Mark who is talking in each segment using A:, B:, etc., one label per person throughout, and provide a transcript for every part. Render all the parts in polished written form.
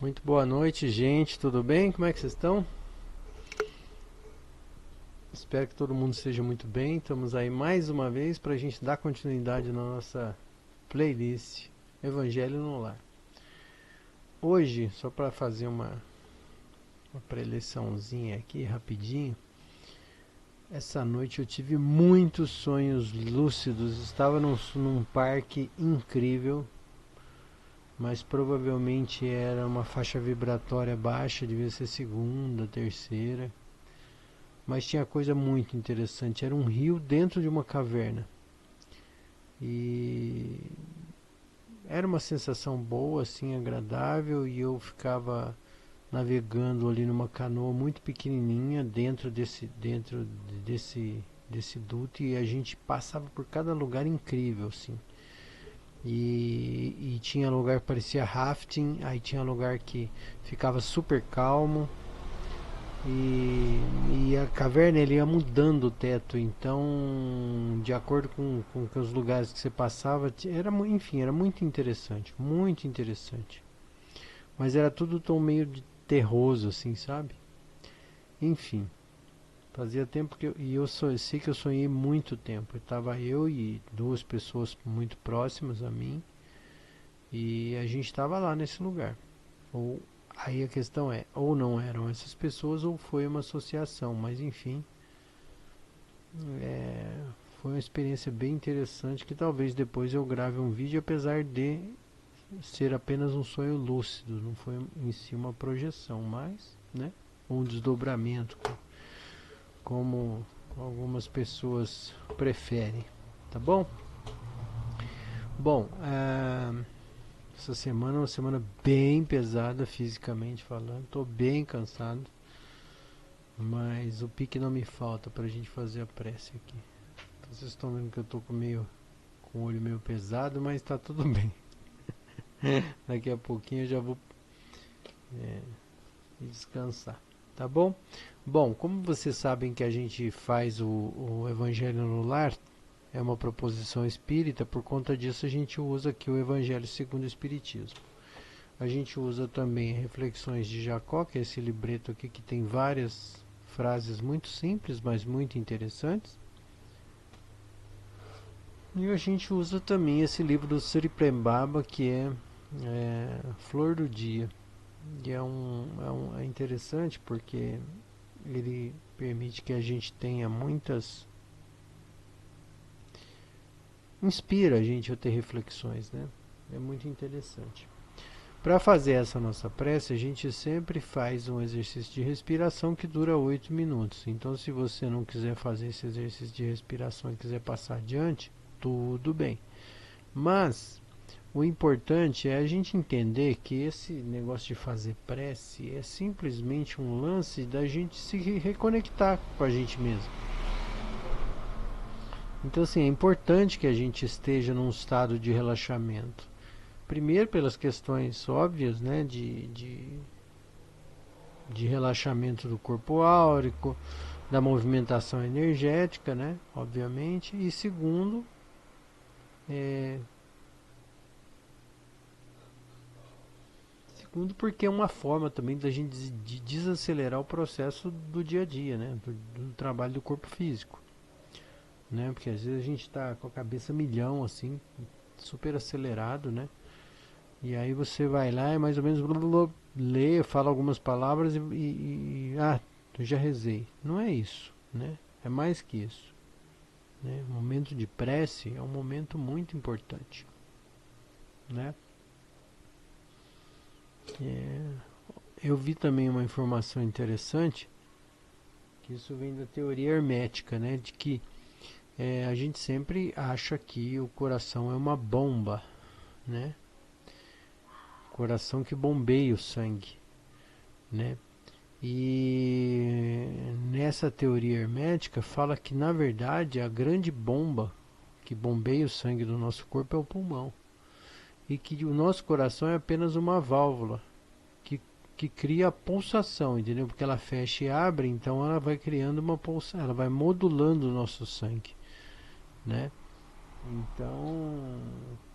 A: Muito boa noite, gente. Tudo bem? Como é que vocês estão? Espero que todo mundo esteja muito bem. Estamos aí mais uma vez para a gente dar continuidade na nossa playlist Evangelho no Lar. Hoje, só para fazer uma preleçãozinha aqui rapidinho, essa noite eu tive muitos sonhos lúcidos. Estava num parque incrível, mas provavelmente era uma faixa vibratória baixa, devia ser segunda, terceira. Mas tinha coisa muito interessante. Era um rio dentro de uma caverna. E era uma sensação boa, assim, agradável. E eu ficava navegando ali numa canoa muito pequenininha desse duto. E a gente passava por cada lugar incrível, assim. E tinha lugar que parecia rafting. Aí tinha lugar que ficava super calmo. E a caverna ele ia mudando o teto, então de acordo com os lugares que você passava, enfim, era muito interessante, muito interessante. Mas era tudo tão meio de terroso assim, sabe? Enfim, fazia tempo sei que eu sonhei muito tempo. Estava eu e duas pessoas muito próximas a mim e a gente estava lá nesse lugar. Ou aí a questão é, ou não eram essas pessoas ou foi uma associação, mas enfim, é, foi uma experiência bem interessante que talvez depois eu grave um vídeo, apesar de ser apenas um sonho lúcido, não foi em si uma projeção, mas, né, um desdobramento, como algumas pessoas preferem, tá bom? Bom, essa semana é uma semana bem pesada fisicamente falando, estou bem cansado, mas o pique não me falta para a gente fazer a prece aqui. Vocês estão vendo que eu estou com o olho meio pesado, mas está tudo bem. Daqui a pouquinho eu já vou é, descansar, tá bom? Bom, como vocês sabem que a gente faz o Evangelho no Lar, é uma proposição espírita, por conta disso a gente usa aqui o Evangelho segundo o Espiritismo. A gente usa também Reflexões de Jacó, que é esse libreto aqui que tem várias frases muito simples, mas muito interessantes. E a gente usa também esse livro do Siriprembaba, que é Flor do Dia. E é interessante porque ele permite que a gente tenha muitas. Inspira a gente a ter reflexões, né? É muito interessante. Para fazer essa nossa prece, a gente sempre faz um exercício de respiração que dura 8 minutos. Então, se você não quiser fazer esse exercício de respiração e quiser passar adiante, tudo bem. Mas o importante é a gente entender que esse negócio de fazer prece é simplesmente um lance da gente se reconectar com a gente mesmo. Então, assim, é importante que a gente esteja num estado de relaxamento. Primeiro, pelas questões óbvias, né, de relaxamento do corpo áurico, da movimentação energética, né, obviamente. E segundo, é, segundo, porque é uma forma também da gente de desacelerar o processo do dia a dia, né? Do trabalho do corpo físico, né? Porque às vezes a gente está com a cabeça milhão, assim, super acelerado, né? E aí você vai lá e mais ou menos lê, fala algumas palavras eu já rezei. Não é isso, né? É mais que isso, né? O momento de prece é um momento muito importante, né? É, eu vi também uma informação interessante, que isso vem da teoria hermética, né? De que a gente sempre acha que o coração é uma bomba, né? Coração que bombeia o sangue, né? E nessa teoria hermética fala que na verdade a grande bomba que bombeia o sangue do nosso corpo é o pulmão e que o nosso coração é apenas uma válvula que, que cria a pulsação, entendeu? Porque ela fecha e abre, então ela vai criando uma pulsação, ela vai modulando o nosso sangue, né? Então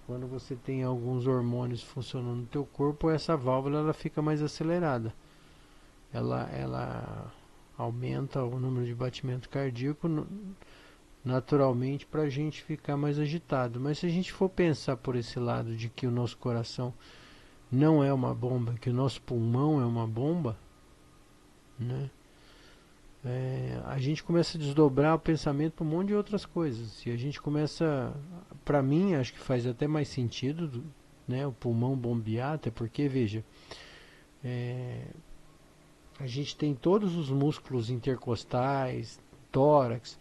A: Quando você tem alguns hormônios funcionando no teu corpo, essa válvula ela fica mais acelerada. Ela aumenta o número de batimento cardíaco naturalmente para a gente ficar mais agitado. Mas se a gente for pensar por esse lado de que o nosso coração não é uma bomba, que o nosso pulmão é uma bomba, né? A gente começa a desdobrar o pensamento para um monte de outras coisas. E a gente começa, para mim, acho que faz até mais sentido, né, o pulmão bombear, até porque, veja, é, a gente tem todos os músculos intercostais, tórax,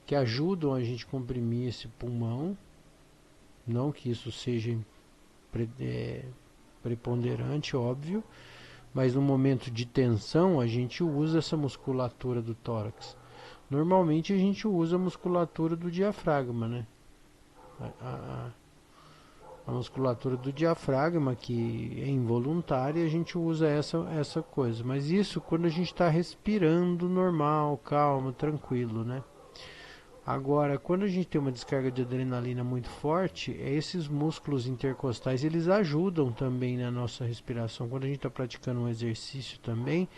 A: que ajudam a gente a comprimir esse pulmão. Não que isso seja preponderante, óbvio, mas no momento de tensão a gente usa essa musculatura do tórax. Normalmente a gente usa a musculatura do diafragma, né? A, a musculatura do diafragma, que é involuntária, a gente usa essa coisa. Mas isso quando a gente está respirando normal, calmo, tranquilo, né? Agora, quando a gente tem uma descarga de adrenalina muito forte, esses músculos intercostais eles ajudam também na nossa respiração. Quando a gente está praticando um exercício também,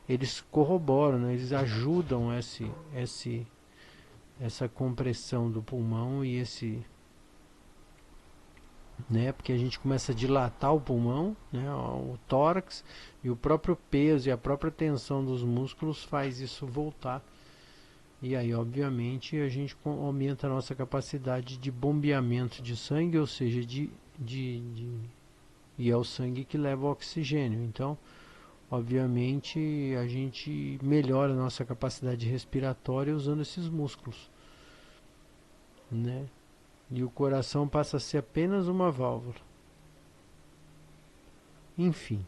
A: eles corroboram, né? Eles ajudam essa compressão do pulmão e né? Porque a gente começa a dilatar o pulmão, né? O tórax e o próprio peso e a própria tensão dos músculos faz isso voltar. E aí, obviamente, a gente aumenta a nossa capacidade de bombeamento de sangue, ou seja, e é o sangue que leva o oxigênio. Então, obviamente, a gente melhora a nossa capacidade respiratória usando esses músculos, né? E o coração passa a ser apenas uma válvula. Enfim,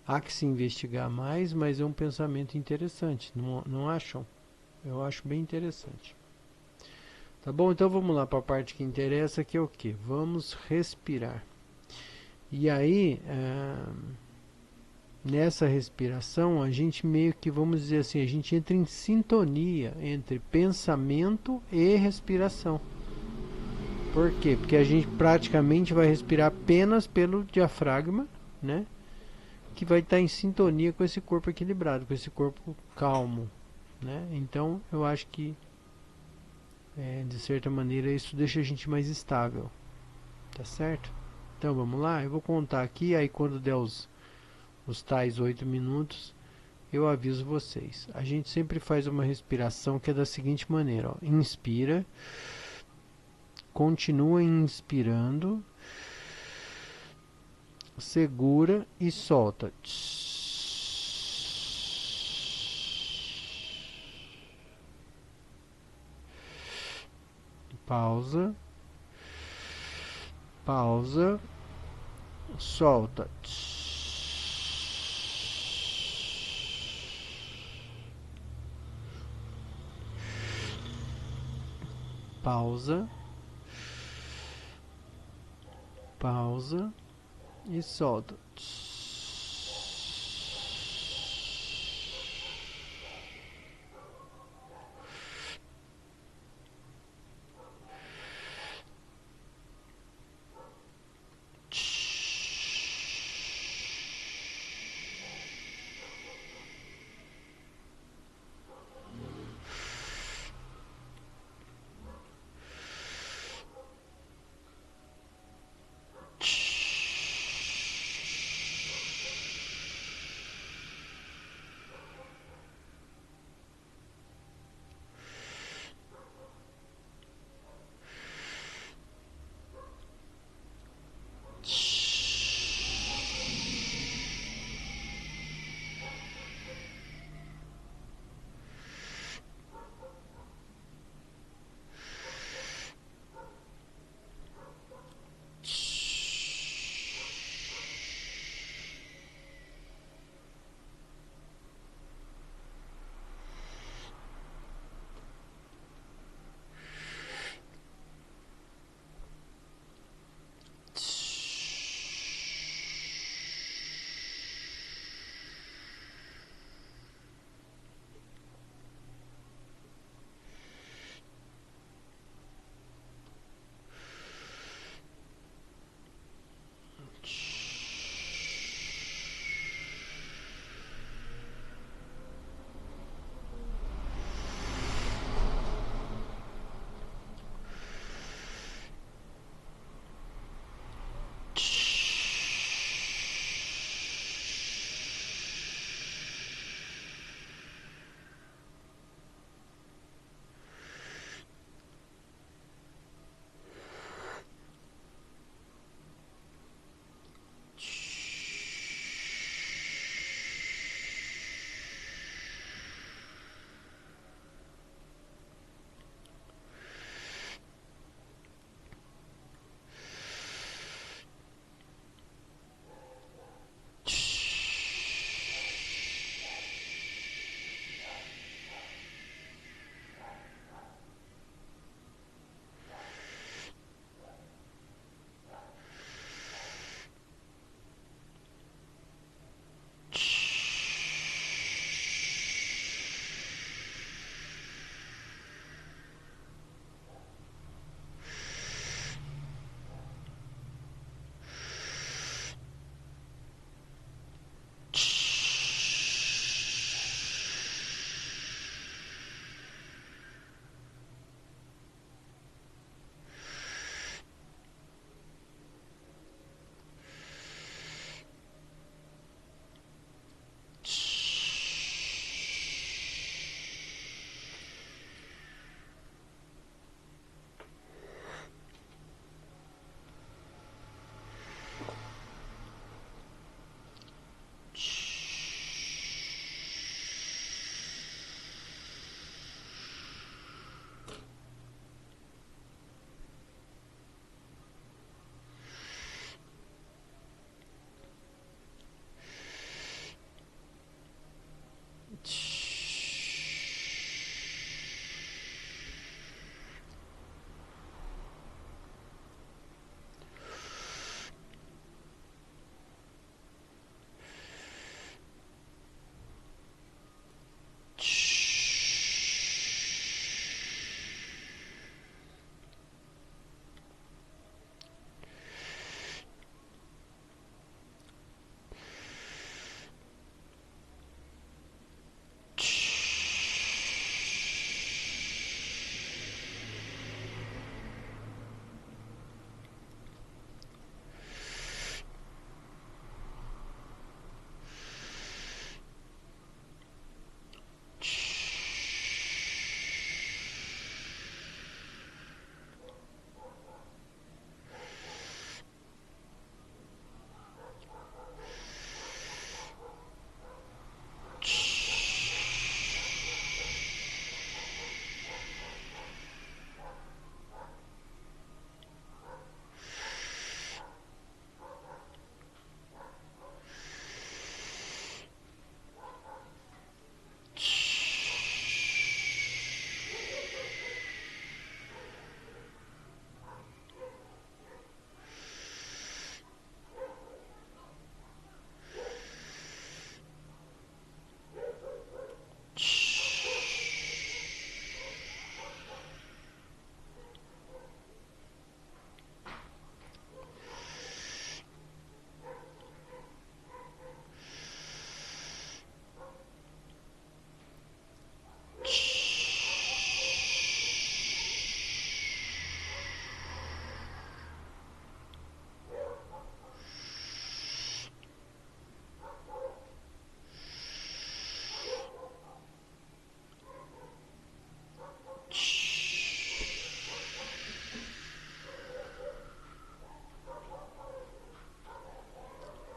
A: há que se investigar mais, mas é um pensamento interessante, não acham? Eu acho bem interessante. Tá bom? Então vamos lá para a parte que interessa, que é o que? Vamos respirar. E aí, nessa respiração, a gente meio que, vamos dizer assim, a gente entra em sintonia entre pensamento e respiração. Por quê? Porque a gente praticamente vai respirar apenas pelo diafragma, né? Que vai estar em sintonia com esse corpo equilibrado, com esse corpo calmo, né? Então, eu acho que, de certa maneira, isso deixa a gente mais estável, tá certo? Então, vamos lá? Eu vou contar aqui, aí quando der os tais 8 minutos, eu aviso vocês. A gente sempre faz uma respiração que é da seguinte maneira, ó. Inspira, continua inspirando, segura e solta. Pausa, pausa, solta. Pausa, pausa e solta.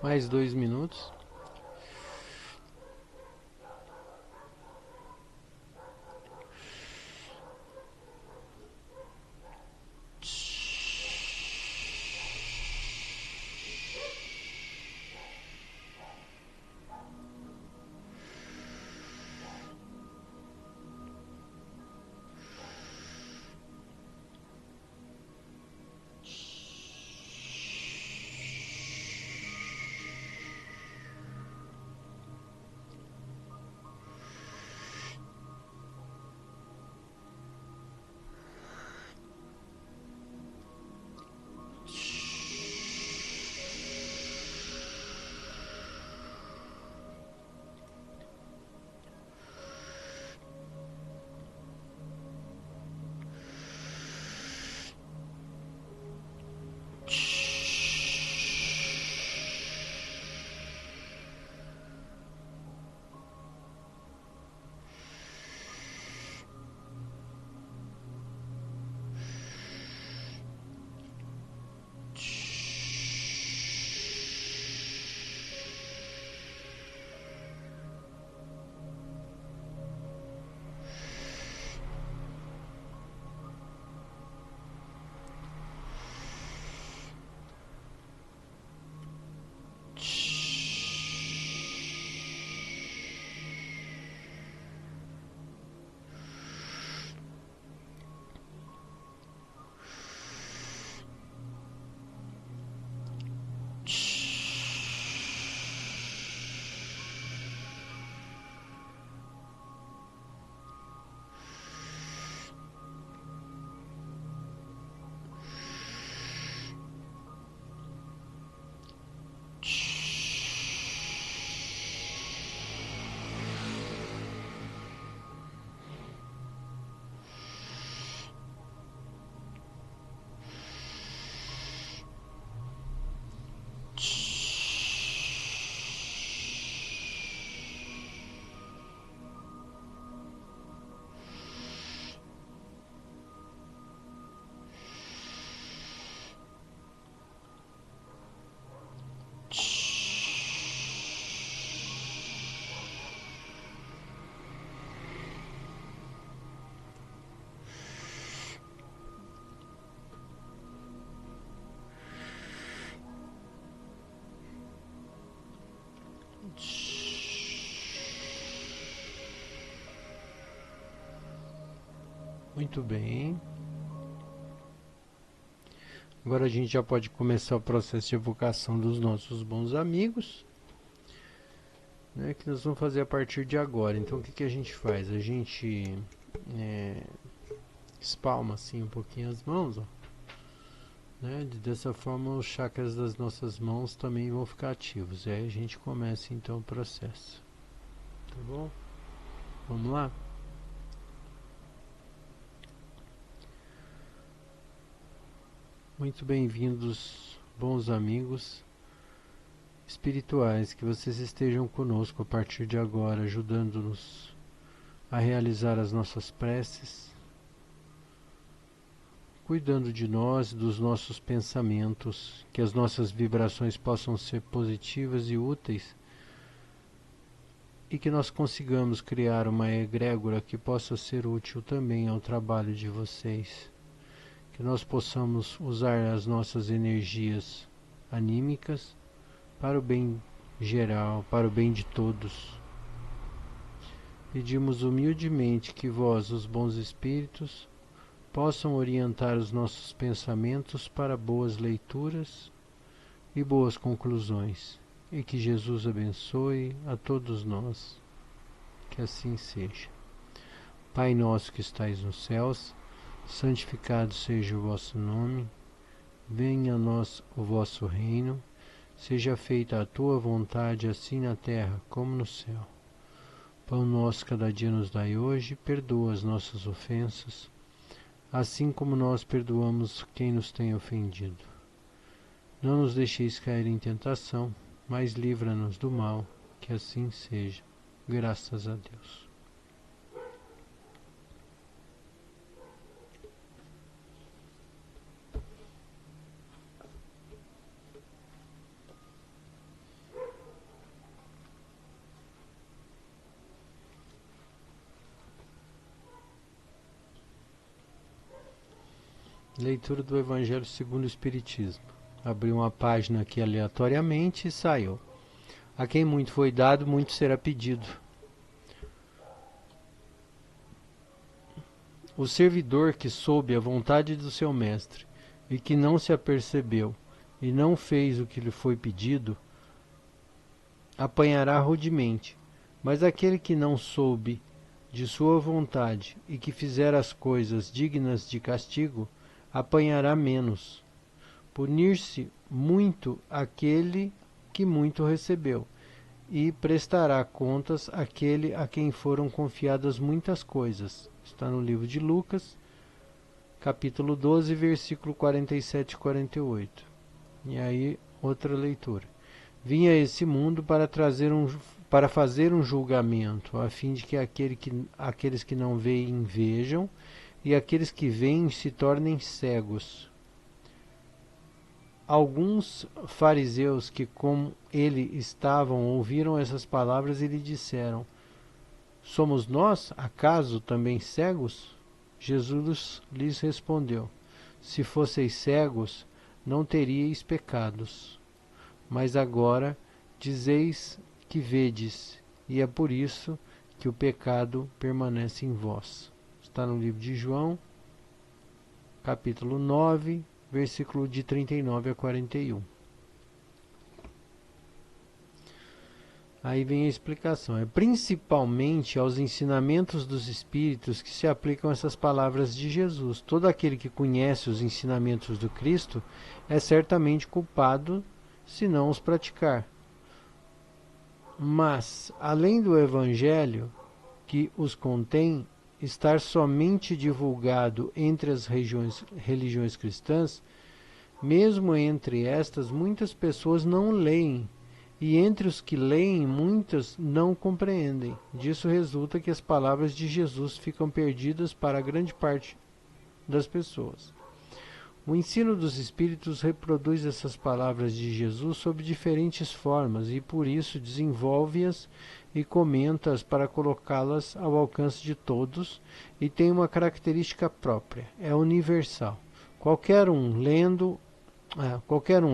A: Mais 2 minutos. Muito bem. Agora a gente já pode começar o processo de evocação dos nossos bons amigos, né, que nós vamos fazer a partir de agora. Então o que, que a gente faz? A gente espalma assim um pouquinho as mãos, ó, né? Dessa forma os chakras das nossas mãos também vão ficar ativos. E aí a gente começa então o processo. Tá bom? Vamos lá? Muito bem-vindos, bons amigos espirituais, que vocês estejam conosco a partir de agora, ajudando-nos a realizar as nossas preces, cuidando de nós, dos nossos pensamentos, que as nossas vibrações possam ser positivas e úteis e que nós consigamos criar uma egrégora que possa ser útil também ao trabalho de vocês. Que nós possamos usar as nossas energias anímicas para o bem geral, para o bem de todos. Pedimos humildemente que vós, os bons espíritos, possam orientar os nossos pensamentos para boas leituras e boas conclusões, e que Jesus abençoe a todos nós. Que assim seja. Pai nosso que estais nos céus, santificado seja o vosso nome, venha a nós o vosso reino, seja feita a tua vontade, assim na terra como no céu. Pão nosso cada dia nos dai hoje, perdoa as nossas ofensas, assim como nós perdoamos quem nos tem ofendido. Não nos deixeis cair em tentação, mas livra-nos do mal, que assim seja. Graças a Deus. Leitura do Evangelho segundo o Espiritismo. Abri uma página aqui aleatoriamente e saiu. A quem muito foi dado, muito será pedido. O servidor que soube a vontade do seu mestre e que não se apercebeu e não fez o que lhe foi pedido, apanhará rudemente. Mas aquele que não soube de sua vontade e que fizer as coisas dignas de castigo, apanhará menos. Punir-se muito aquele que muito recebeu, e prestará contas àquele a quem foram confiadas muitas coisas. Está no livro de Lucas, capítulo 12, versículo 47 e 48. E aí, outra leitura. Vim a esse mundo para fazer um julgamento, a fim de que aqueles que não veem vejam, e aqueles que veem se tornem cegos. Alguns fariseus que com ele estavam ouviram essas palavras e lhe disseram: somos nós, acaso, também cegos? Jesus lhes respondeu: se fosseis cegos, não teríeis pecados. Mas agora dizeis que vedes, e é por isso que o pecado permanece em vós. Está no livro de João, capítulo 9, versículo de 39 a 41. Aí vem a explicação. É principalmente aos ensinamentos dos Espíritos que se aplicam essas palavras de Jesus. Todo aquele que conhece os ensinamentos do Cristo é certamente culpado se não os praticar. Mas, além do Evangelho que os contém, estar somente divulgado entre as religiões cristãs, mesmo entre estas, muitas pessoas não leem, e entre os que leem, muitas não compreendem. Disso resulta que as palavras de Jesus ficam perdidas para a grande parte das pessoas. O ensino dos Espíritos reproduz essas palavras de Jesus sob diferentes formas e, por isso, desenvolve-as e comenta-as para colocá-las ao alcance de todos, e tem uma característica própria: é universal. Qualquer um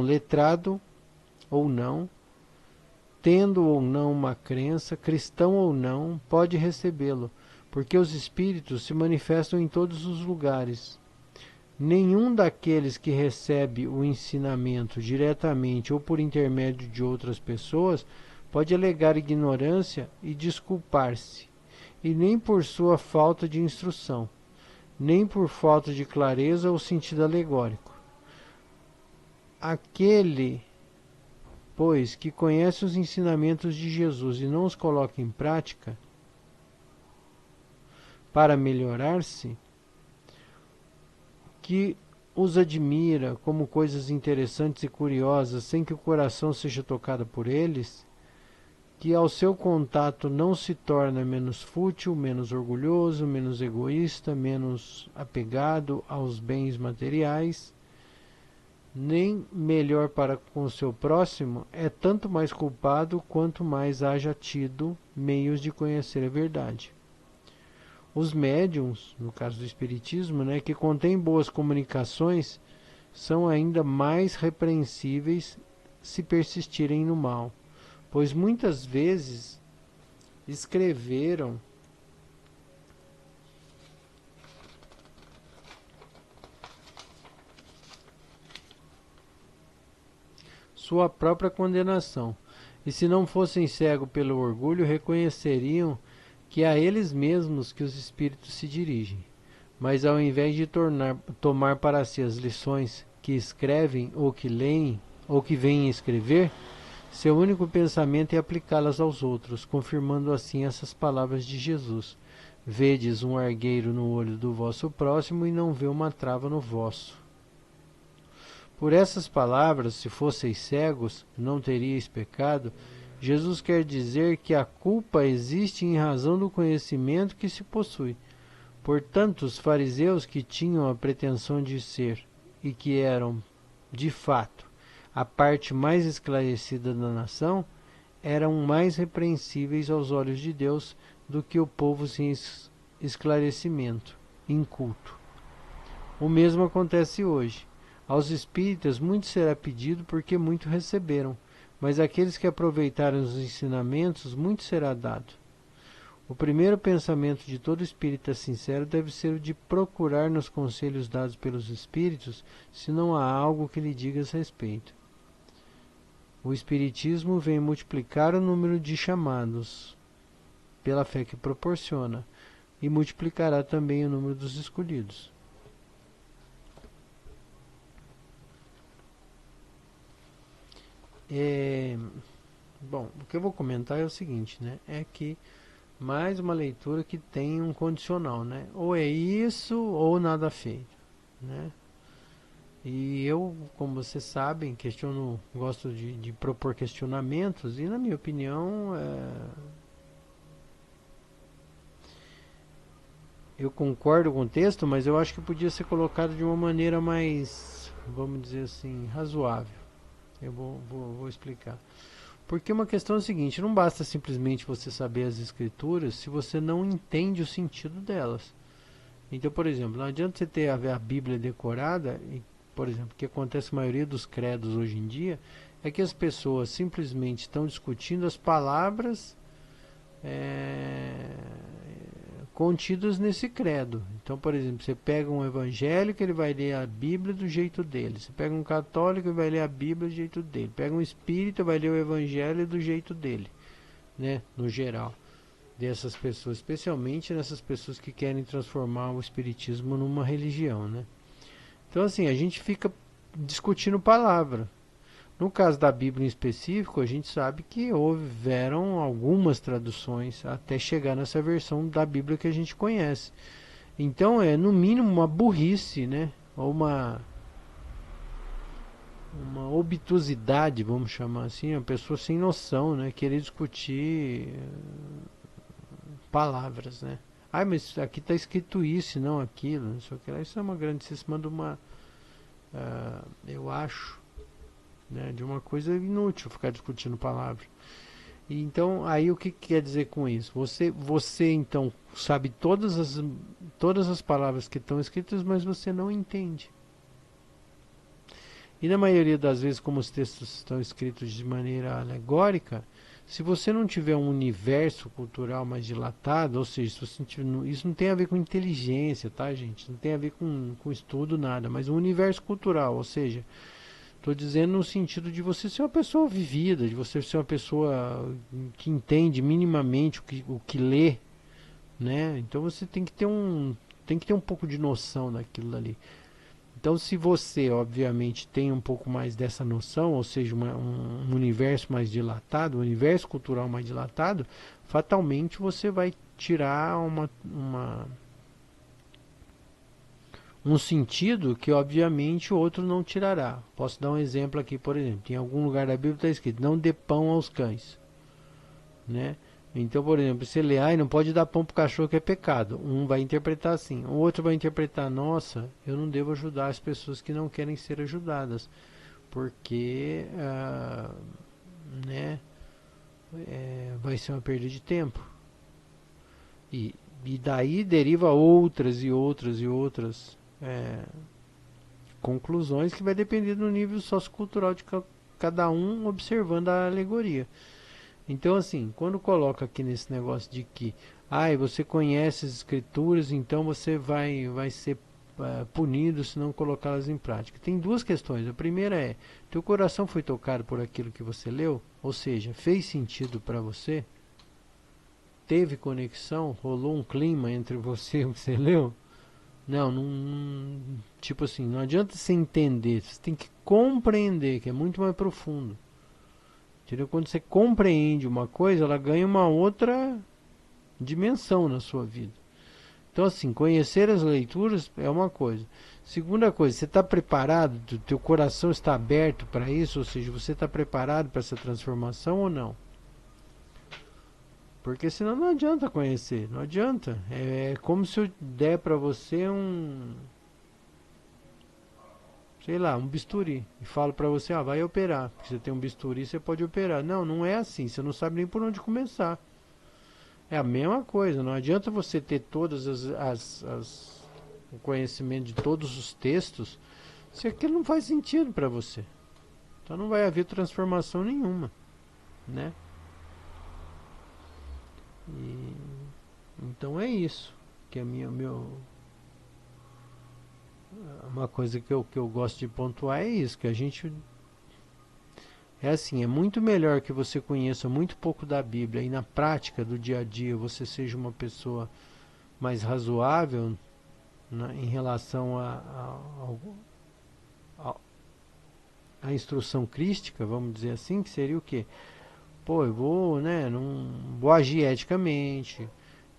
A: letrado ou não, tendo ou não uma crença, cristão ou não, pode recebê-lo, porque os Espíritos se manifestam em todos os lugares. Nenhum daqueles que recebe o ensinamento diretamente ou por intermédio de outras pessoas pode alegar ignorância e desculpar-se, e nem por sua falta de instrução, nem por falta de clareza ou sentido alegórico. Aquele, pois, que conhece os ensinamentos de Jesus e não os coloca em prática para melhorar-se, que os admira como coisas interessantes e curiosas, sem que o coração seja tocado por eles, que ao seu contato não se torna menos fútil, menos orgulhoso, menos egoísta, menos apegado aos bens materiais, nem melhor para com o seu próximo, é tanto mais culpado quanto mais haja tido meios de conhecer a verdade. Os médiuns, no caso do Espiritismo, que contêm boas comunicações, são ainda mais repreensíveis se persistirem no mal, pois muitas vezes escreveram sua própria condenação, e se não fossem cegos pelo orgulho, reconheceriam que é a eles mesmos que os espíritos se dirigem. Mas ao invés de tomar para si as lições que escrevem ou que leem ou que vêm escrever, seu único pensamento é aplicá-las aos outros, confirmando assim essas palavras de Jesus: vedes um argueiro no olho do vosso próximo e não vê uma trava no vosso. Por essas palavras, se fosseis cegos, não teríeis pecado, Jesus quer dizer que a culpa existe em razão do conhecimento que se possui. Portanto, os fariseus, que tinham a pretensão de ser, e que eram, de fato, a parte mais esclarecida da nação, eram mais repreensíveis aos olhos de Deus do que o povo sem esclarecimento, inculto. O mesmo acontece hoje. Aos espíritas muito será pedido porque muito receberam, mas àqueles que aproveitaram os ensinamentos muito será dado. O primeiro pensamento de todo espírita sincero deve ser o de procurar nos conselhos dados pelos espíritos se não há algo que lhe diga a respeito. O espiritismo vem multiplicar o número de chamados pela fé que proporciona e multiplicará também o número dos escolhidos. Bom, o que eu vou comentar é o seguinte, né? É que mais uma leitura que tem um condicional, né? Ou é isso ou nada feito, né? E eu, como vocês sabem, gosto de propor questionamentos e, na minha opinião, eu concordo com o texto, mas eu acho que podia ser colocado de uma maneira mais, vamos dizer assim, razoável. Eu vou explicar. Porque uma questão é a seguinte, não basta simplesmente você saber as escrituras se você não entende o sentido delas. Então, por exemplo, não adianta você ter a Bíblia decorada, e, por exemplo, o que acontece na maioria dos credos hoje em dia, é que as pessoas simplesmente estão discutindo as palavras contidas nesse credo. Então, por exemplo, você pega um evangélico, ele vai ler a Bíblia do jeito dele. Você pega um católico, ele vai ler a Bíblia do jeito dele. Pega um espírita, vai ler o evangelho do jeito dele, né? No geral, dessas pessoas, especialmente nessas pessoas que querem transformar o espiritismo numa religião, né? Então, assim, a gente fica discutindo palavra. No caso da Bíblia em específico, a gente sabe que houveram algumas traduções até chegar nessa versão da Bíblia que a gente conhece. Então é no mínimo uma burrice, né? Ou uma obtusidade, vamos chamar assim, uma pessoa sem noção, né? Querer discutir palavras, né? Ah, mas aqui está escrito isso, não aquilo, não sei o que lá. Isso é uma grandíssima de uma, eu acho, né, de uma coisa inútil ficar discutindo palavras. E então, aí o que quer dizer com isso? Você então sabe todas as palavras que estão escritas, mas você não entende. E na maioria das vezes, como os textos estão escritos de maneira alegórica, se você não tiver um universo cultural mais dilatado, ou seja, se você tiver, isso não tem a ver com inteligência, tá, gente? Não tem a ver com estudo, nada, mas um universo cultural, ou seja, estou dizendo no sentido de você ser uma pessoa vivida, de você ser uma pessoa que entende minimamente o que lê, né? Então você tem que ter um pouco de noção daquilo ali. Então, se você, obviamente, tem um pouco mais dessa noção, ou seja, um universo mais dilatado, um universo cultural mais dilatado, fatalmente você vai tirar um sentido que obviamente o outro não tirará. Posso dar um exemplo aqui, por exemplo, em algum lugar da Bíblia está escrito, não dê pão aos cães, né? Então, por exemplo, você lê, não pode dar pão para o cachorro que é pecado. Um vai interpretar assim, o outro vai interpretar, nossa, eu não devo ajudar as pessoas que não querem ser ajudadas, porque né, vai ser uma perda de tempo. E daí deriva outras e outras e outras conclusões que vai depender do nível sociocultural de cada um observando a alegoria. Então, assim, quando coloca aqui nesse negócio de que você conhece as escrituras, então você vai ser punido se não colocá-las em prática. Tem duas questões. A primeira é, teu coração foi tocado por aquilo que você leu? Ou seja, fez sentido para você? Teve conexão? Rolou um clima entre você e o que você leu? Não, tipo assim, não adianta você entender, você tem que compreender, que é muito mais profundo. Entendeu? Quando você compreende uma coisa, ela ganha uma outra dimensão na sua vida. Então, assim, conhecer as leituras é uma coisa. Segunda coisa, você está preparado? O teu coração está aberto para isso? Ou seja, você está preparado para essa transformação ou não? Porque senão não adianta conhecer, não adianta. É como se eu der para você sei lá, um bisturi, e falo para você, vai operar, porque você tem um bisturi, você pode operar. Não, não é assim, você não sabe nem por onde começar. É a mesma coisa, não adianta você ter todas as o conhecimento de todos os textos, se aquilo não faz sentido para você. Então não vai haver transformação nenhuma, né? E, então é isso que é uma coisa que eu gosto de pontuar é isso, que a gente é assim, é muito melhor que você conheça muito pouco da Bíblia e na prática do dia a dia você seja uma pessoa mais razoável, né, em relação a instrução crística, vamos dizer assim, que seria o quê? Pô, eu vou, né, não vou agir eticamente,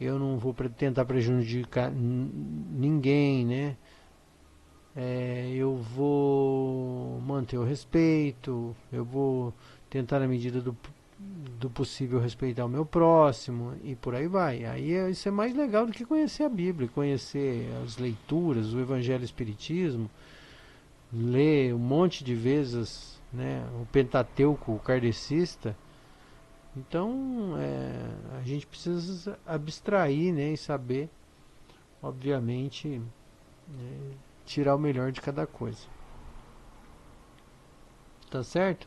A: eu não vou tentar prejudicar ninguém, né? Eu vou manter o respeito, eu vou tentar na medida do possível respeitar o meu próximo e por aí vai. Aí isso é mais legal do que conhecer a Bíblia, conhecer as leituras, o Evangelho e o Espiritismo, ler um monte de vezes, né, o Pentateuco, o kardecista. Então, a gente precisa abstrair, né, e saber, obviamente, tirar o melhor de cada coisa. Tá certo?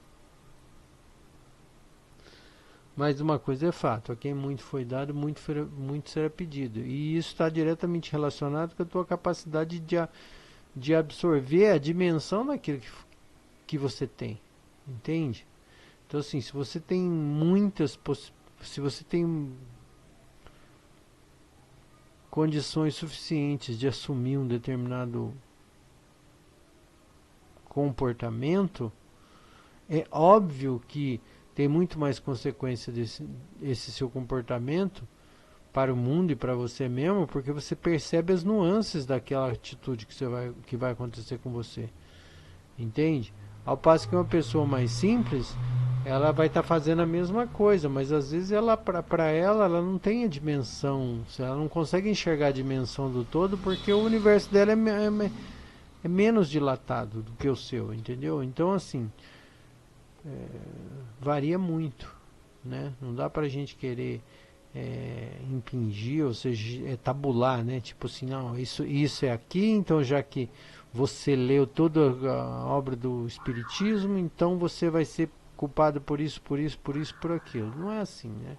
A: Mas uma coisa é fato, a quem muito foi dado, muito será pedido. E isso está diretamente relacionado com a tua capacidade de absorver a dimensão daquilo que você tem. Entende? Então assim, se você tem se você tem condições suficientes de assumir um determinado comportamento, é óbvio que tem muito mais consequência esse seu comportamento para o mundo e para você mesmo, porque você percebe as nuances daquela atitude que vai acontecer com você. Entende? Ao passo que uma pessoa mais simples, ela vai estar fazendo a mesma coisa, mas às vezes ela para ela não tem a dimensão, ela não consegue enxergar a dimensão do todo porque o universo dela é menos dilatado do que o seu, entendeu? Então assim, varia muito, né? Não dá pra gente querer impingir, ou seja, tabular, né? Tipo assim, não, isso é aqui, então já que você leu toda a obra do Espiritismo, então você vai ser culpado por isso, por isso, por isso, por aquilo. Não é assim, né?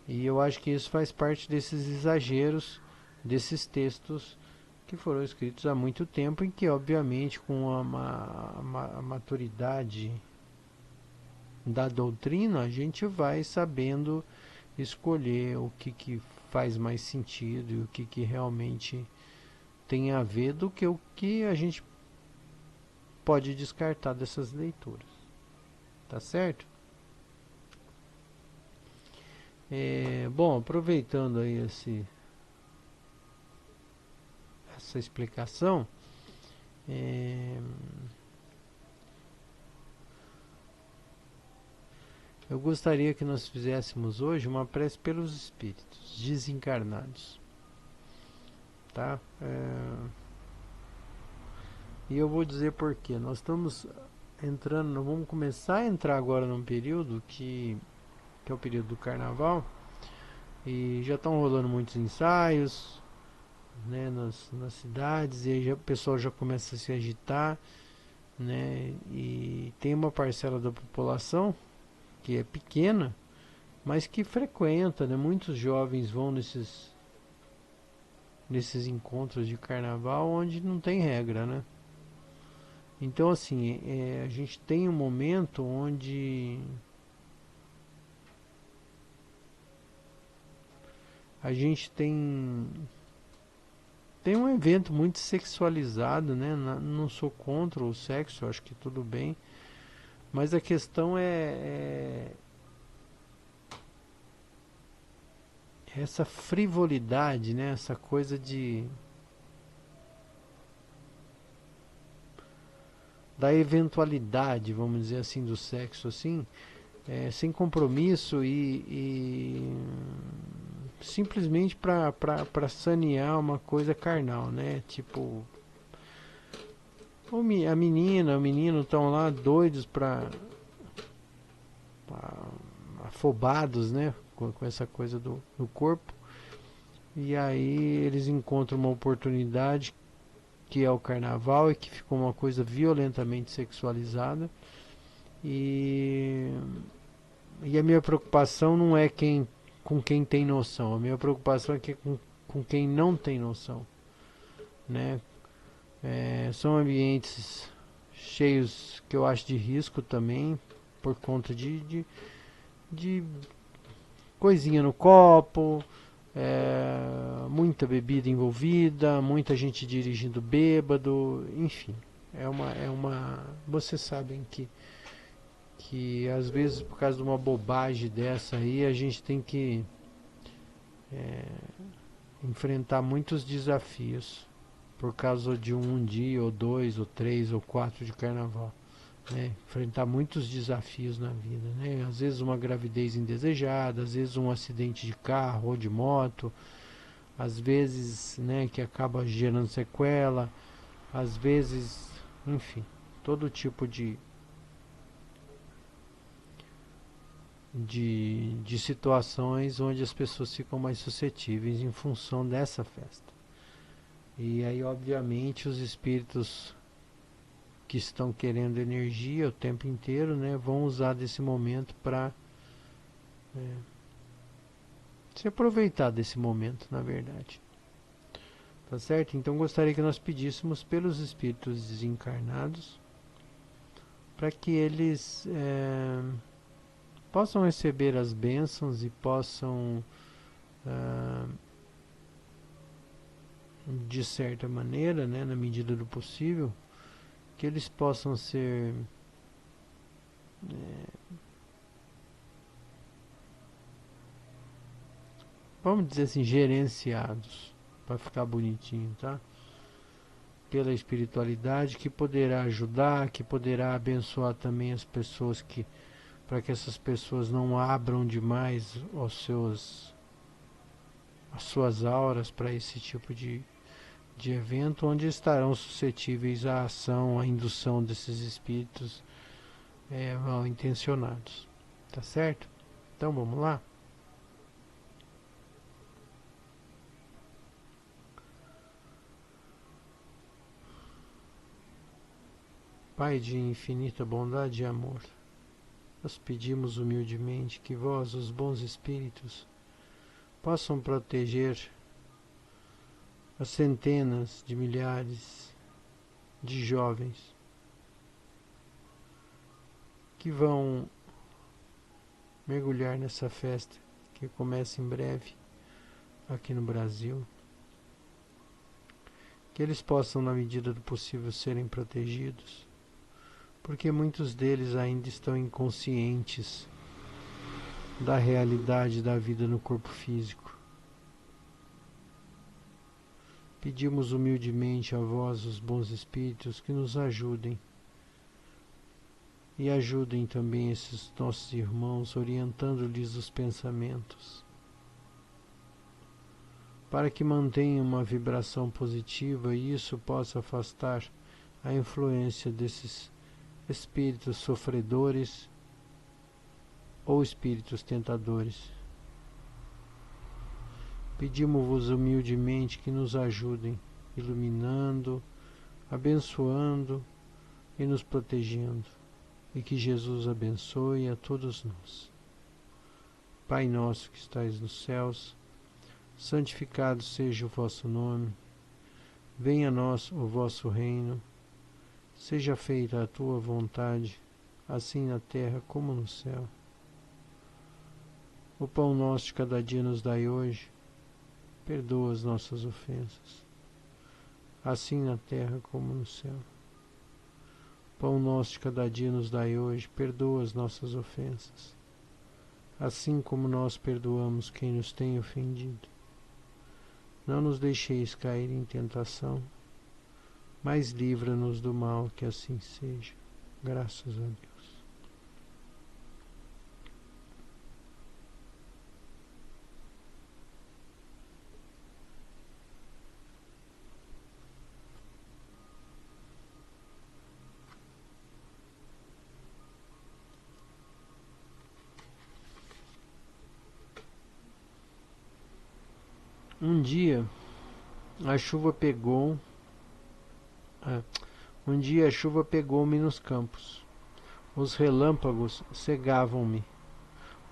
A: E eu acho que isso faz parte desses exageros, desses textos que foram escritos há muito tempo, em que, obviamente, com a maturidade da doutrina, a gente vai sabendo escolher o que faz mais sentido e o que realmente tem a ver do que o que a gente pode descartar dessas leituras. Tá certo? Bom, aproveitando aí essa explicação, eu gostaria que nós fizéssemos hoje uma prece pelos espíritos desencarnados. Tá? E eu vou dizer por quê. Nós estamos entrando, vamos começar a entrar agora num período que é o período do carnaval, e já estão rolando muitos ensaios, né, nas cidades, e aí o pessoal já começa a se agitar, né, e tem uma parcela da população que é pequena, mas que frequenta, né, muitos jovens vão nesses encontros de carnaval onde não tem regra, né? Então assim, a gente tem um momento onde a gente tem um evento muito sexualizado, né? Não sou contra o sexo, acho que tudo bem, mas a questão é essa frivolidade, né? Essa coisa da eventualidade, vamos dizer assim, do sexo, assim, sem compromisso e simplesmente para sanear uma coisa carnal, né? Tipo, a menina, o menino estão lá doidos afobados, né? Com essa coisa do corpo. e aí eles encontram uma oportunidade que é o carnaval e que ficou uma coisa violentamente sexualizada. E, e a minha preocupação não é com quem tem noção, a minha preocupação é com quem não tem noção, né? São ambientes cheios que eu acho de risco também, por conta de coisinha no copo, muita bebida envolvida, muita gente dirigindo bêbado, enfim. Vocês sabem que às vezes por causa de uma bobagem dessa aí a gente tem que enfrentar muitos desafios por causa de um dia, ou dois, ou três, ou quatro de carnaval. Né? Enfrentar muitos desafios na vida, né? Às vezes uma gravidez indesejada, às vezes um acidente de carro ou de moto, às vezes, né, que acaba gerando sequela, às vezes, enfim, todo tipo de situações onde as pessoas ficam mais suscetíveis em função dessa festa. E aí, obviamente, os espíritos que estão querendo energia o tempo inteiro, né, vão usar desse momento para se aproveitar desse momento, na verdade. Tá certo? Então gostaria que nós pedíssemos pelos espíritos desencarnados para que eles possam receber as bênçãos e possam, ah, de certa maneira, né, na medida do possível, que eles possam ser vamos dizer assim, gerenciados, para ficar bonitinho, tá? Pela espiritualidade que poderá ajudar, que poderá abençoar também as pessoas para que essas pessoas não abram demais as suas auras para esse tipo de evento, onde estarão suscetíveis à ação, à indução desses espíritos mal intencionados. Tá certo? Então vamos lá? Pai de infinita bondade e amor, nós pedimos humildemente que vós, os bons espíritos, possam proteger as centenas de milhares de jovens que vão mergulhar nessa festa que começa em breve aqui no Brasil, que eles possam, na medida do possível, serem protegidos, porque muitos deles ainda estão inconscientes da realidade da vida no corpo físico. Pedimos humildemente a vós, os bons espíritos, que nos ajudem e ajudem também esses nossos irmãos, orientando-lhes os pensamentos, para que mantenham uma vibração positiva e isso possa afastar a influência desses espíritos sofredores ou espíritos tentadores. Pedimos-vos humildemente que nos ajudem, iluminando, abençoando e nos protegendo, e que Jesus abençoe a todos nós. Pai nosso que estais nos céus, santificado seja o vosso nome, venha a nós o vosso reino, seja feita a tua vontade, assim na terra como no céu. O pão nosso de cada dia nos dai hoje, perdoa as nossas ofensas, assim na terra como no céu. O pão nosso de cada dia nos dai hoje, perdoa as nossas ofensas, assim como nós perdoamos quem nos tem ofendido. Não nos deixeis cair em tentação, mas livra-nos do mal, que assim seja. Graças a Deus. Um dia a chuva pegou. Um dia a chuva pegou-me nos campos. Os relâmpagos cegavam-me.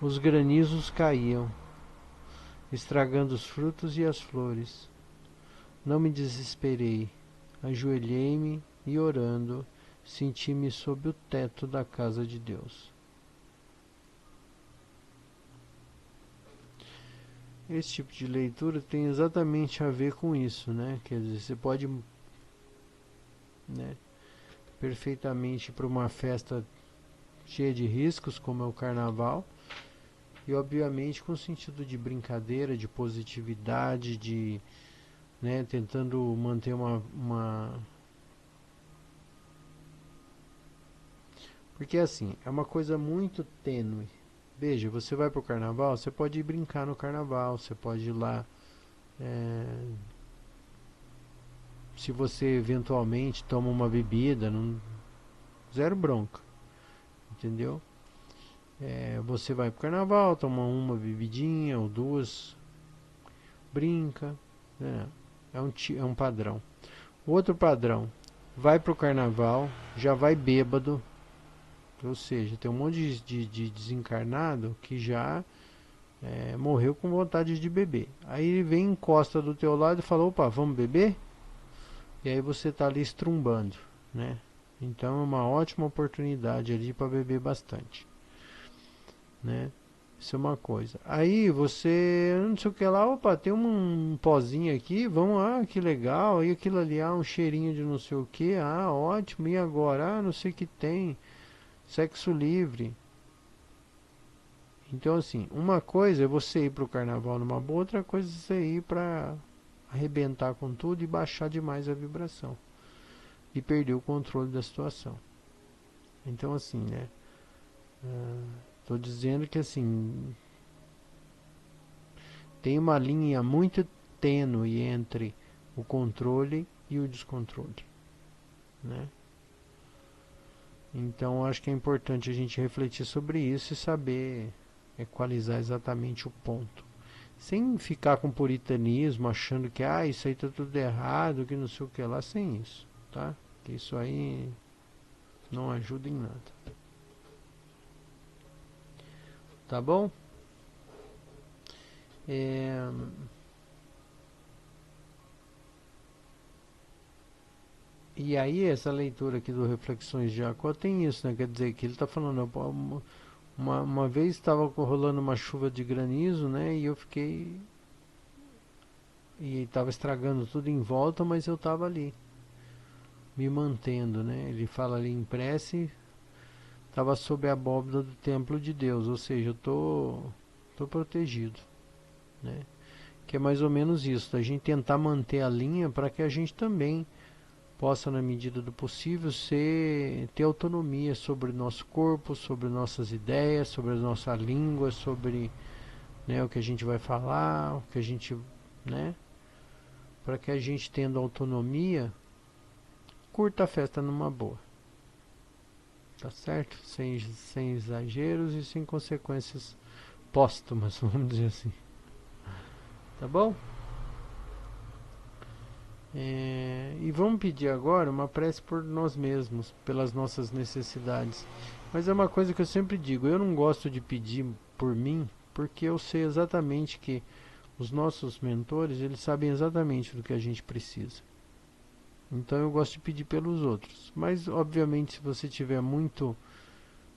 A: Os granizos caíam, estragando os frutos e as flores. Não me desesperei. Ajoelhei-me e, orando, senti-me sob o teto da casa de Deus. Esse tipo de leitura tem exatamente a ver com isso, né? Quer dizer, você pode, né, perfeitamente ir para uma festa cheia de riscos, como é o carnaval, e obviamente com sentido de brincadeira, de positividade, de, né, tentando manter uma... Porque assim, é uma coisa muito tênue. Veja, você vai pro carnaval, você pode ir brincar no carnaval, você pode ir lá, se você eventualmente toma uma bebida, não, zero bronca, entendeu? Você vai pro carnaval, toma uma bebidinha ou duas, brinca, né? É um padrão. Outro padrão, vai pro carnaval, já vai bêbado, ou seja, tem um monte de desencarnado que já morreu com vontade de beber. Aí ele vem, encosta do teu lado e fala, opa, vamos beber? E aí você tá ali estrumbando, né? Então é uma ótima oportunidade ali para beber bastante, né? Isso é uma coisa. Aí você, não sei o que lá, opa, tem um pozinho aqui, vamos lá, que legal. E aquilo ali, um cheirinho de não sei o que, ótimo. E agora? Não sei o que tem. Sexo livre. Então, assim, uma coisa é você ir pro carnaval numa boa, outra coisa é você ir pra arrebentar com tudo e baixar demais a vibração. E perder o controle da situação. Então, assim, né? Tô dizendo que, assim, tem uma linha muito tênue entre o controle e o descontrole, né? Então, acho que é importante a gente refletir sobre isso e saber equalizar exatamente o ponto. Sem ficar com puritanismo, achando que isso aí tá tudo errado, que não sei o que lá, sem isso, tá? Que isso aí não ajuda em nada. Tá bom? É... E aí, essa leitura aqui do Reflexões de Jacó tem isso, né? Quer dizer, que ele está falando, uma vez estava rolando uma chuva de granizo, né? E eu fiquei. E estava estragando tudo em volta, mas eu estava ali, me mantendo, né? Ele fala ali em prece, estava sob a abóbada do templo de Deus, ou seja, eu tô protegido, né? Que é mais ou menos isso, a gente tentar manter a linha para que a gente também possa, na medida do possível, ter autonomia sobre o nosso corpo, sobre nossas ideias, sobre a nossa língua, sobre, né, o que a gente vai falar, o que a gente, né, para que a gente, tendo autonomia, curta a festa numa boa, tá certo? Sem exageros e sem consequências póstumas, vamos dizer assim, tá bom? E vamos pedir agora uma prece por nós mesmos, pelas nossas necessidades. Mas é uma coisa que eu sempre digo, eu não gosto de pedir por mim, porque eu sei exatamente que os nossos mentores, eles sabem exatamente do que a gente precisa. Então eu gosto de pedir pelos outros. Mas, obviamente, se você tiver muito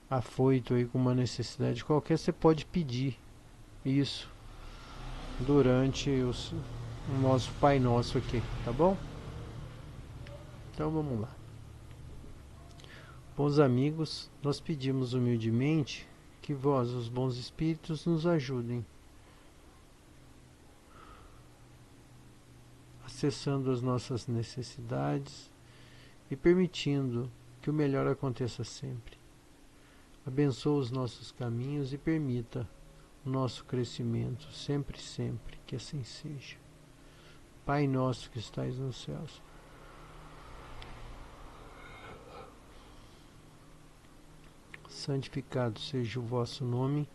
A: afoito aí com uma necessidade qualquer, você pode pedir isso durante o nosso Pai Nosso aqui, tá bom? Então vamos lá. Bons amigos, nós pedimos humildemente que vós, os bons espíritos, nos ajudem, acessando as nossas necessidades e permitindo que o melhor aconteça sempre. Abençoa os nossos caminhos e permita o nosso crescimento sempre, sempre, que assim seja. Pai nosso que estais nos céus, santificado seja o vosso nome,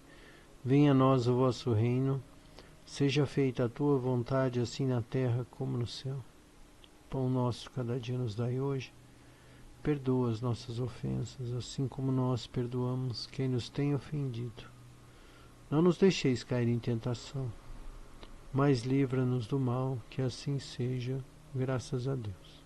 A: venha a nós o vosso reino, Seja feita a tua vontade, assim na terra como no céu. Pão nosso cada dia nos dai hoje. Perdoa as nossas ofensas, assim como nós perdoamos quem nos tem ofendido. Não nos deixeis cair em tentação, mas livra-nos do mal, que assim seja, graças a Deus.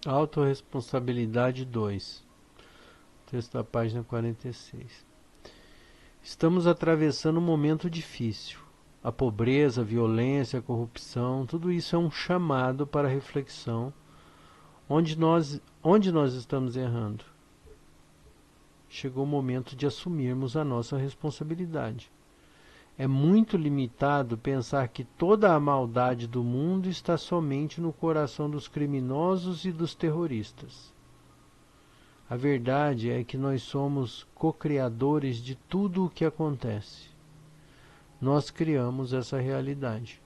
A: Autorresponsabilidade 2, texto da página 46. Estamos atravessando um momento difícil. A pobreza, a violência, a corrupção, tudo isso é um chamado para reflexão. Onde nós estamos errando? Chegou o momento de assumirmos a nossa responsabilidade. É muito limitado pensar que toda a maldade do mundo está somente no coração dos criminosos e dos terroristas. A verdade é que nós somos co-criadores de tudo o que acontece. Nós criamos essa realidade.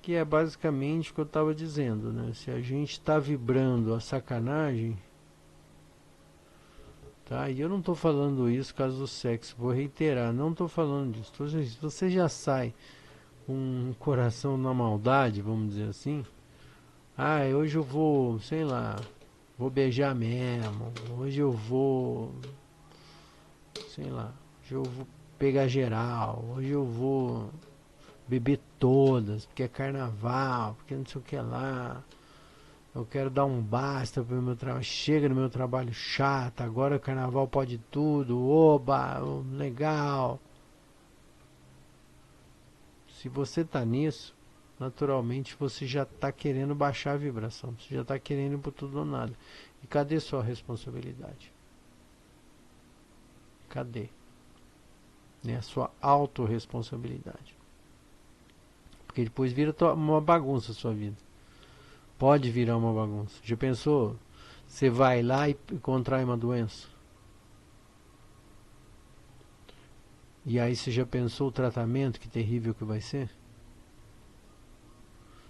A: Que é basicamente o que eu estava dizendo, né? Se a gente está vibrando a sacanagem, tá? E eu não estou falando isso por causa do sexo, vou reiterar, não estou falando disso. Se você já sai com um coração na maldade, vamos dizer assim, hoje eu vou, sei lá, vou beijar mesmo, hoje eu vou, sei lá, hoje eu vou pegar geral, hoje eu vou beber todas, porque é carnaval, porque não sei o que lá. Eu quero dar um basta pro meu trabalho. Chega no meu trabalho chato, agora o carnaval pode tudo. Oba, legal. Se você tá nisso, naturalmente você já tá querendo baixar a vibração. Você já tá querendo ir pro tudo ou nada. E cadê sua responsabilidade? Cadê? Né? A sua autorresponsabilidade. Porque depois vira uma bagunça a sua vida. Pode virar uma bagunça. Já pensou? Você vai lá e contrai uma doença. E aí você já pensou o tratamento, que terrível que vai ser?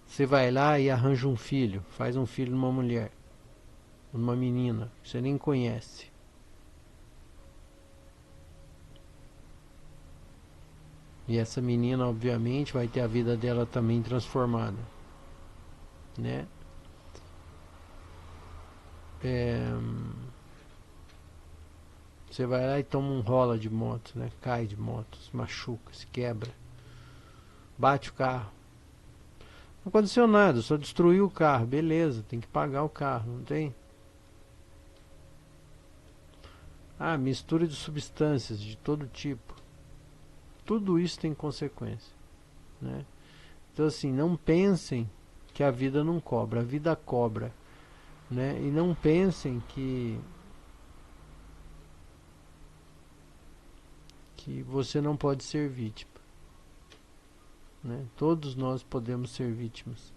A: Você vai lá e arranja um filho, faz um filho numa mulher, numa menina, que você nem conhece. E essa menina, obviamente, vai ter a vida dela também transformada, né? Você vai lá e toma um rola de moto, né? Cai de moto, se machuca, se quebra, bate o carro. Não aconteceu nada, só destruiu o carro, beleza, tem que pagar o carro, não tem? Mistura de substâncias de todo tipo. Tudo isso tem consequência, né? Então assim, não pensem que a vida não cobra, a vida cobra, né? E não pensem que você não pode ser vítima, né? Todos nós podemos ser vítimas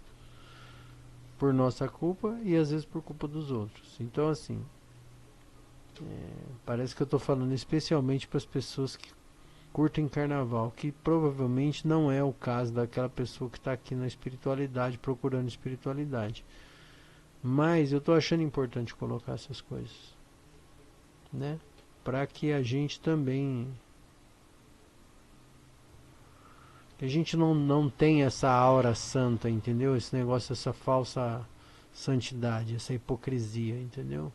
A: por nossa culpa e às vezes por culpa dos outros. Então assim, parece que eu estou falando especialmente para as pessoas que curtem carnaval, que provavelmente não é o caso daquela pessoa que está aqui na espiritualidade, procurando espiritualidade. Mas eu estou achando importante colocar essas coisas, né? Para que a gente também, que a gente não tenha essa aura santa, entendeu? Esse negócio, essa falsa santidade, essa hipocrisia, entendeu?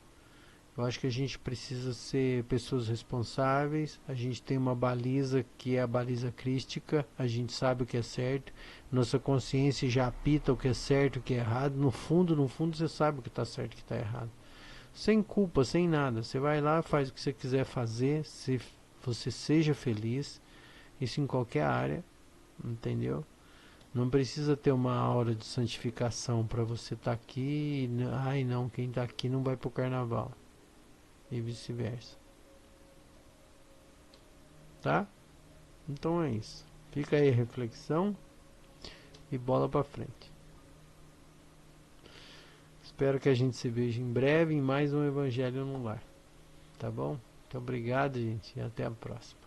A: Eu acho que a gente precisa ser pessoas responsáveis. A gente tem uma baliza que é a baliza crística. A gente sabe o que é certo. Nossa consciência já apita o que é certo e o que é errado. No fundo, você sabe o que está certo e o que está errado. Sem culpa, sem nada. Você vai lá, faz o que você quiser fazer. Se você seja feliz. Isso em qualquer área. Entendeu? Não precisa ter uma aura de santificação para você estar aqui. Ai não, quem está aqui não vai pro carnaval. E vice-versa. Tá? Então é isso. Fica aí a reflexão e bola pra frente. Espero que a gente se veja em breve em mais um Evangelho no Lar. Tá bom? Muito obrigado, gente, e até a próxima.